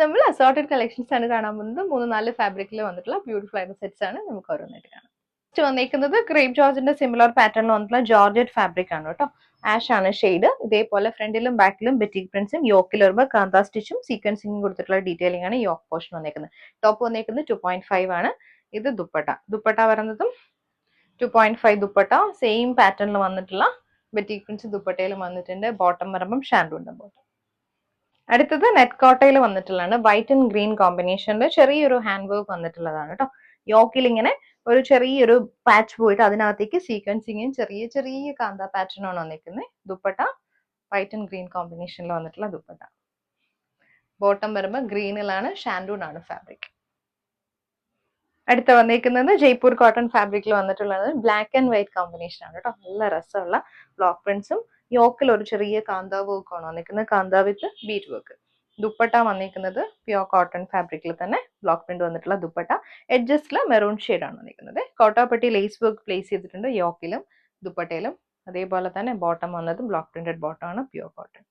നമ്മൾ assorted collections ആണ് കാണാൻ പോകുന്നത്. 3-4 ഫാബ്രിക്കിൽ വന്നിട്ടുള്ള ബ്യൂട്ടിഫുൾ ആയിട്ടുള്ള സെറ്റ്സ് ആണ് നമുക്ക് ഓരോന്നായിട്ട് കാണാം. നെക്സ്റ്റ് വന്നിരിക്കുന്നത് ക്രേപ്പ് ജോർജിന്റെ സിമിലർ പാറ്റേണിൽ വന്നിട്ടുള്ള ജോർജറ്റ് ഫാബ്രിക് ആണ് കേട്ടോ. ആഷ് ആണ് ഷെയ്ഡ്. ഇതേപോലെ ഫ്രണ്ടിലും ബാക്കിലും ബെറ്റിക് പ്രിന്റ്സും യോക്കിൽ വരുമ്പോൾ കാന്ത സ്റ്റിച്ചും സീക്വൻസിംഗും കൊടുത്തിട്ടുള്ള ഡീറ്റെയിലിംഗ് ആണ് യോക്ക് പോർഷൻ വന്നിരിക്കുന്നത്. ടോപ്പ് വന്നിരിക്കുന്നത് 2.5 ആണ്. ഇത് ദുപ്പട്ട വരുന്നതും 2.5 ദുപ്പട്ട സെയിം പാറ്റേണിൽ വന്നിട്ടുള്ള ബെറ്റിക് പ്രിന്റ്സ് ദുപ്പട്ടയിലും വന്നിട്ടുണ്ട്. ബോട്ടം വരുമ്പം ഷാൻഡൂന്റെ ബോട്ടം. അടുത്തത് നെറ്റ് കോട്ടയിൽ വന്നിട്ടുള്ളതാണ്. വൈറ്റ് ആൻഡ് ഗ്രീൻ കോമ്പിനേഷനിൽ ചെറിയൊരു ഹാൻഡ് വർക്ക് വന്നിട്ടുള്ളതാണ് കേട്ടോ. യോക്കിൽ ഇങ്ങനെ ഒരു ചെറിയൊരു പാച്ച് പോയിട്ട് അതിനകത്തേക്ക് സീക്വൻസിങ്ങും ചെറിയ ചെറിയ കാന്ത പാറ്റേൺ ആണ് വന്നിരിക്കുന്നത്. ദുപ്പട്ട വൈറ്റ് ആൻഡ് ഗ്രീൻ കോമ്പിനേഷനിൽ വന്നിട്ടുള്ള ദുപ്പട്ട. ബോട്ടം വരുമ്പോൾ ഗ്രീനിലാണ്, ഷാൻഡൂൺ ആണ് ഫാബ്രിക്. അടുത്ത വന്നിരിക്കുന്നത് ജയ്പൂർ കോട്ടൺ ഫാബ്രിക്കിൽ വന്നിട്ടുള്ളത് ബ്ലാക്ക് ആൻഡ് വൈറ്റ് കോമ്പിനേഷൻ ആണ് കേട്ടോ. നല്ല രസമുള്ള ബ്ലോക്ക് പ്രിന്റ്സും യോക്കിൽ ഒരു ചെറിയ കാന്ത വർക്ക് ആണ് വന്നിരിക്കുന്നത്. കാന്ത വിത്ത് ബീറ്റ് വർക്ക്. ദുപ്പട്ട വന്നിരിക്കുന്നത് പ്യോർ കോട്ടൺ ഫാബ്രിക്കിൽ തന്നെ ബ്ലോക്ക് പ്രിന്റ് വന്നിട്ടുള്ള ദുപ്പട്ട. എഡ്ജസ്റ്റിൽ മെറൂൺ ഷെയ്ഡ് ആണ് വന്നിരിക്കുന്നത്. കോട്ടാപ്പട്ടി ലേസ് വർക്ക് പ്ലേസ് ചെയ്തിട്ടുണ്ട് യോക്കിലും ദുപ്പട്ടയിലും. അതേപോലെ തന്നെ ബോട്ടം വന്നത് ബ്ലോക്ക് പ്രിന്റഡ് ബോട്ടം ആണ്, പ്യോർ കോട്ടൺ.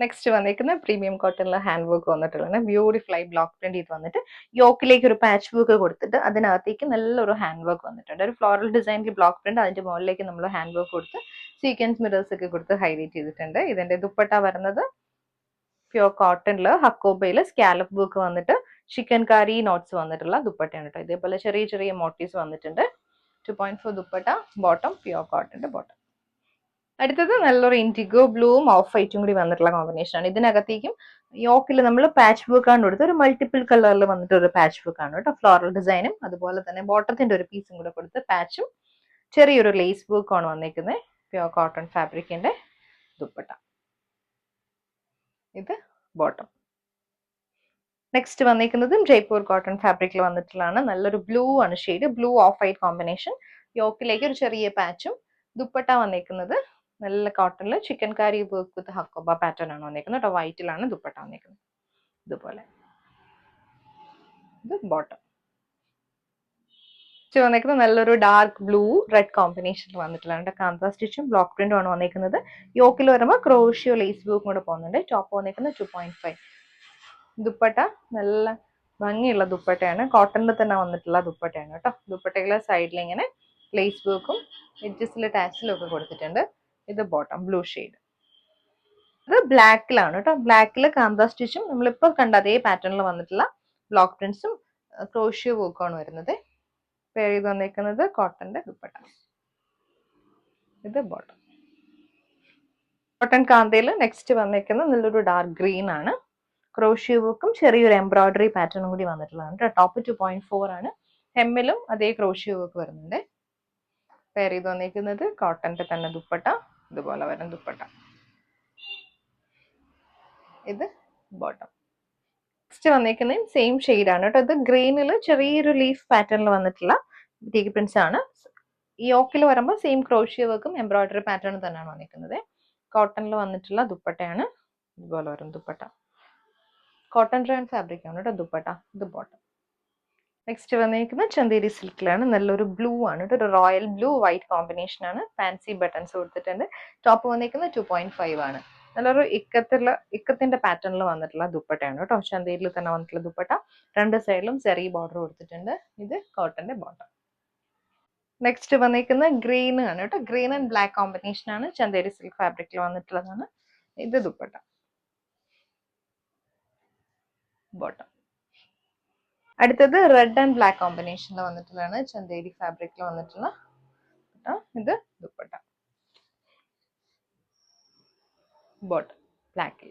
നെക്സ്റ്റ് വന്നിരിക്കുന്ന പ്രീമിയം കോട്ടണിലെ ഹാൻഡ് വർക്ക് വന്നിട്ടുള്ളതാണ്. ബ്യൂട്ടിഫുൾ ആയി ബ്ലോക്ക് പ്രിന്റ് ചെയ്ത് വന്നിട്ട് യോക്കിലേക്ക് ഒരു പാച്ച് വർക്ക് കൊടുത്തിട്ട് അതിനകത്തേക്ക് നല്ലൊരു ഹാൻഡ് വർക്ക് വന്നിട്ടുണ്ട്. ഒരു ഫ്ലോറൽ ഡിസൈനിൽ ബ്ലോക്ക് പ്രിന്റ്, അതിന്റെ മുകളിലേക്ക് നമ്മൾ ഹാൻഡ് വർക്ക് കൊടുത്ത് സീക്വൻസ് മിറേഴ്സ് ഒക്കെ കൊടുത്ത് ഹൈലൈറ്റ് ചെയ്തിട്ടുണ്ട്. ഇതിന്റെ ദുപ്പട്ട വരുന്നത് പ്യോർ കോട്ടണില് ഹക്കോബയില് സ്കാലപ്പ് വർക്ക് വന്നിട്ട് ചിക്കൻ കാരി നോട്ട്സ് വന്നിട്ടുള്ള ദുപ്പട്ടയാണ് കേട്ടോ. ഇതേപോലെ ചെറിയ ചെറിയ മോട്ടീവ്സ് വന്നിട്ടുണ്ട്. 2.4 ദുപ്പട്ട, ബോട്ടം പ്യോർ കോട്ടന്റെ ബോട്ടം. അടുത്തത് നല്ലൊരു ഇൻഡിഗോ ബ്ലൂവും ഓഫ് വൈറ്റും കൂടി വന്നിട്ടുള്ള കോമ്പിനേഷൻ ആണ്. ഇതിനകത്തേക്കും യോക്കിൽ നമ്മൾ പാച്ച് വർക്ക് ആണ് കൊടുത്ത് ഒരു മൾട്ടിപ്പിൾ കളറിൽ വന്നിട്ട് ഒരു പാച്ച് വർക്ക് ആണ് കേട്ടോ. ഫ്ലോറൽ ഡിസൈനും അതുപോലെ തന്നെ ബോട്ടത്തിന്റെ ഒരു പീസും കൂടെ കൊടുത്ത് പാച്ചും ചെറിയൊരു ലേസ് വർക്ക് ആണ് വന്നിരിക്കുന്നത്. പ്യോർ കോട്ടൺ ഫാബ്രിക്കിന്റെ ദുപ്പട്ട. ഇത് ബോട്ടം. നെക്സ്റ്റ് വന്നിരിക്കുന്നതും ജയ്പൂർ കോട്ടൺ ഫാബ്രിക്കിൽ വന്നിട്ടുള്ളതാണ്. നല്ലൊരു ബ്ലൂ ആണ് shade. Blue off white combination. യോക്കിലേക്ക് ഒരു ചെറിയ പാച്ചും. ദുപ്പട്ട വന്നിരിക്കുന്നത് നല്ല കോട്ടണിൽ chikankari work with hakoba pattern ആണ് വന്നിരിക്കുന്നത് കേട്ടോ. വൈറ്റിലാണ് ദുപ്പട്ട വന്നിരിക്കുന്നത്. ഇതുപോലെ ഇത് ബോട്ടം. വന്നിരിക്കുന്നത് നല്ലൊരു ഡാർക്ക് ബ്ലൂ റെഡ് കോമ്പിനേഷനിൽ വന്നിട്ടുള്ള കാന്ത സ്റ്റിച്ചും ബ്ലോക്ക് പ്രിന്റും ആണ് വന്നിരിക്കുന്നത്. യോക്കിൽ വരുമ്പോൾ ക്രോഷ്യോ ലേസ് വർക്കും കൂടെ പോകുന്നുണ്ട്. ടോപ്പ് വന്നിരിക്കുന്നത് 2.5. ദുപ്പട്ട നല്ല ഭംഗിയുള്ള ദുപ്പട്ടയാണ്. കോട്ടണിൽ തന്നെ വന്നിട്ടുള്ള ദുപ്പട്ടയാണ് കേട്ടോ. ദുപ്പട്ടയിലെ സൈഡിൽ ഇങ്ങനെ ലേസ് വർക്കും എഡ്ജസിൽ ടാച്ചിലും ഒക്കെ കൊടുത്തിട്ടുണ്ട്. ഇത് ബോട്ടം ബ്ലൂ ഷെയ്ഡ്. ഇത് ബ്ലാക്കിലാണ് കേട്ടോ. ബ്ലാക്കിൽ കാന്ത സ്റ്റിച്ചും നമ്മളിപ്പോ കണ്ട അതേ പാറ്റേണിൽ വന്നിട്ടുള്ള ബ്ലോക്ക് പ്രിന്റ്സും ക്രോഷ്യോ വർക്കുമാണ് വരുന്നത്. പേര് ചെയ്ത് വന്നിരിക്കുന്നത് കോട്ടന്റെ ദുപ്പട്ട. ഇത് ബോട്ടം. കോട്ടൺ കാന്തയിൽ നെക്സ്റ്റ് വന്നിരിക്കുന്നത് നല്ലൊരു ഡാർക്ക് ഗ്രീൻ ആണ്. ക്രോഷ്യോ വർക്കും ചെറിയൊരു എംബ്രോയിഡറി പാറ്റേണും കൂടി വന്നിട്ടുള്ളതാണ്. ടോപ്പ് 2.4 ആണ്. ഹെമ്മിലും അതേ ക്രോഷ്യോ വർക്ക് വരുന്നുണ്ട്. പെയർ ചെയ്ത് വന്നിരിക്കുന്നത് കോട്ടന്റെ തന്നെ ദുപ്പട്ട. ഇതുപോലെ വരും ദുപ്പട്ട. ഇത് ബോട്ടം. നെക്സ്റ്റ് വന്നിരിക്കുന്നത് സെയിം ഷെയ്ഡ് ആണ് കേട്ടോ. ഇത് ഗ്രീനിൽ ചെറിയൊരു ലീഫ് പാറ്റേണിൽ വന്നിട്ടുള്ള ബീറ്റ് പ്രിന്റ്സ് ആണ്. യോക്കിൽ വരുമ്പോൾ സെയിം ക്രോഷ്യോ വർക്കും എംബ്രോയിഡറി പാറ്റേൺ തന്നെയാണ് വന്നിരിക്കുന്നത്. കോട്ടണിൽ വന്നിട്ടുള്ള ദുപ്പട്ടയാണ്. ഇതുപോലെ വരും ദുപ്പട്ട. കോട്ടൺ ഡ്രൈൻ ഫാബ്രിക് ആണ് കേട്ടോ ദുപ്പട്ട. ഇത് ബോട്ടം. നെക്സ്റ്റ് വന്നിരിക്കുന്നത് ചന്തേരി സിൽക്കിലാണ്. നല്ലൊരു ബ്ലൂ ആണ് കേട്ടോ. ഒരു റോയൽ ബ്ലൂ വൈറ്റ് കോമ്പിനേഷൻ ആണ്. ഫാൻസി ബട്ടൺസ് കൊടുത്തിട്ടുണ്ട്. ടോപ്പ് വന്നിരിക്കുന്നത് 2.5 ആണ്. നല്ലൊരു ഇക്കത്തിന്റെ പാറ്റേണിൽ വന്നിട്ടുള്ള ദുപ്പട്ടയാണ് കേട്ടോ. ചന്തേരിയിൽ തന്നെ വന്നിട്ടുള്ള ദുപ്പട്ട. രണ്ട് സൈഡിലും ചെറിയ ബോർഡർ കൊടുത്തിട്ടുണ്ട്. ഇത് കോട്ടന്റെ ബോട്ടം. നെക്സ്റ്റ് വന്നിരിക്കുന്ന ഗ്രീൻ ആണ് കേട്ടോ. ഗ്രീൻ ആൻഡ് ബ്ലാക്ക് കോമ്പിനേഷൻ ആണ്. ചന്തേരി സിൽക്ക് ഫാബ്രിക്കിൽ വന്നിട്ടുള്ളതാണ്. ഇത് ദുപ്പട്ട, ബോട്ടം. അടുത്തത് റെഡ് ആൻഡ് ബ്ലാക്ക് കോമ്പിനേഷനിൽ വന്നിട്ടുള്ളതാണ്. ചന്തേരി ഫാബ്രിക്കിൽ വന്നിട്ടുള്ള ഇത് ദുപ്പട്ട, ബോട്ടം ബ്ലാക്കിൽ.